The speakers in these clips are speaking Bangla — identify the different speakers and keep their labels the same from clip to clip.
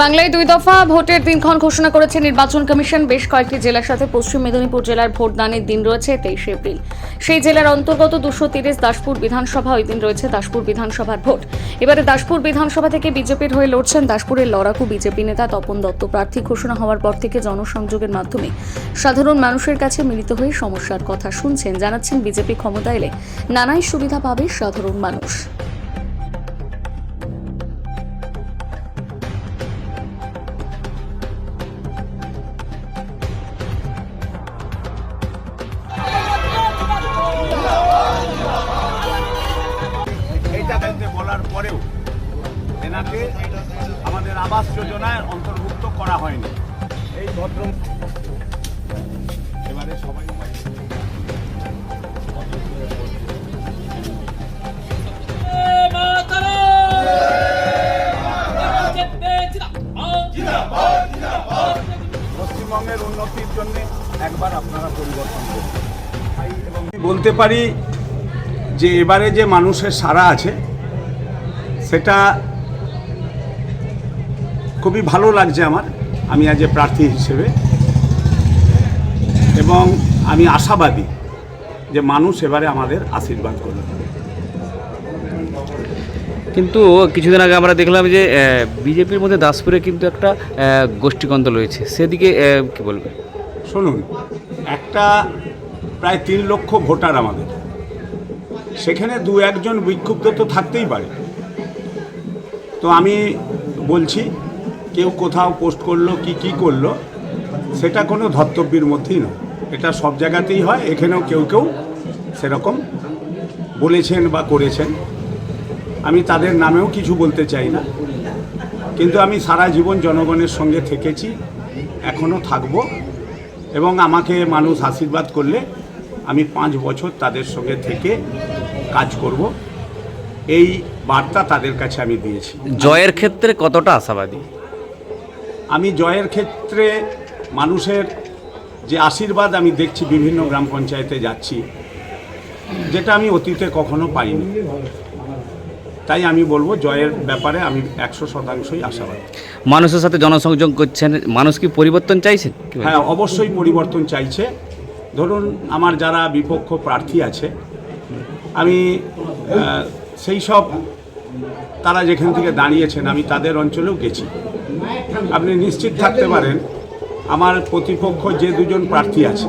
Speaker 1: বাংলায় 2 দফা ভোটের দিনক্ষণ ঘোষণা করেছে নির্বাচন কমিশন। বেশ কয়েকটি জেলার সাথে পশ্চিম মেদিনীপুর জেলার ভোটদানের দিন রয়েছে 23 এপ্রিল। সেই জেলার অন্তর্গত 230 দাসপুর বিধানসভা ওই দিন রয়েছে দাসপুর বিধানসভার ভোট। এবারে দাসপুর বিধানসভা থেকে বিজেপির হয়ে লড়ছেন দাসপুরের লড়াকু বিজেপি নেতা তপন দত্ত। প্রার্থী ঘোষণা হওয়ার পর থেকে জনসংযোগের মাধ্যমে সাধারণ মানুষের কাছে মিলিত হয়ে সমস্যার কথা শুনছেন, জানাচ্ছেন বিজেপি ক্ষমতা এলে নানাই সুবিধা পাবে সাধারণ মানুষ।
Speaker 2: বলার পরেও এনাকে আমাদের আবাস যোজনায় অন্তর্ভুক্ত করা হয়নি। এই ভদ্র এবারে সবাই পশ্চিমবঙ্গের উন্নতির জন্য একবার আপনারা পরিবর্তন করুন। এবং বলতে পারি যে এবারে যে মানুষের সাড়া আছে সেটা খুবই ভালো লাগছে আমার, আমি আজ প্রার্থী হিসেবে, এবং আমি আশাবাদী যে মানুষ এবারে আমাদের আশীর্বাদ করবে।
Speaker 3: কিন্তু কিছুদিন আগে আমরা দেখলাম যে বিজেপির মধ্যে দাসপুরে কিন্তু একটা গোষ্ঠীকন্দল রয়েছে, সেদিকে কি বলবেন?
Speaker 2: শুনুন, একটা প্রায় 3 লক্ষ ভোটার আমাদের, সেখানে 2-1 জন বিক্ষুব্ধ তো থাকতেই পারে। তো আমি বলছি, কেউ কোথাও পোস্ট করলো কি করলো সেটা কোনো ধর্তব্যের মধ্যেই নয়, এটা সব জায়গাতেই হয়। এখানেও কেউ সেরকম বলেছেন বা করেছেন, আমি তাদের নামেও কিছু বলতে চাই না। কিন্তু আমি সারা জীবন জনগণের সঙ্গে থেকেছি, এখনও থাকব, এবং আমাকে মানুষ আশীর্বাদ করলে আমি 5 বছর তাদের সঙ্গে থেকে কাজ করব, এই বার্তা তাদের কাছে আমি দিয়েছি।
Speaker 3: জয়ের ক্ষেত্রে কতটা আশাবাদী?
Speaker 2: আমি জয়ের ক্ষেত্রে মানুষের যে আশীর্বাদ আমি দেখছি, বিভিন্ন গ্রাম পঞ্চায়েতে যাচ্ছি, যেটা আমি অতীতে কখনো পাইনি। তাই আমি বলবো জয়ের ব্যাপারে আমি 100% আশাবাদী।
Speaker 3: মানুষের সাথে জনসংযোগ করছেন, মানুষ কি পরিবর্তন চাইছেন?
Speaker 2: হ্যাঁ, অবশ্যই পরিবর্তন চাইছে। ধরুন, আমার যারা বিপক্ষ প্রার্থী আছে, আমি সেই সব তারা যেখান থেকে দাঁড়িয়েছেন আমি তাদের অঞ্চলেও গেছি। আপনি নিশ্চিত থাকতে পারেন আমার প্রতিপক্ষ যে 2 জন প্রার্থী আছে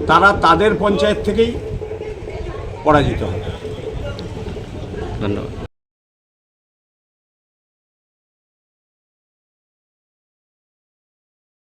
Speaker 2: তারা তাদের পঞ্চায়েত থেকেই পরাজিত হবে।
Speaker 3: ধন্যবাদ।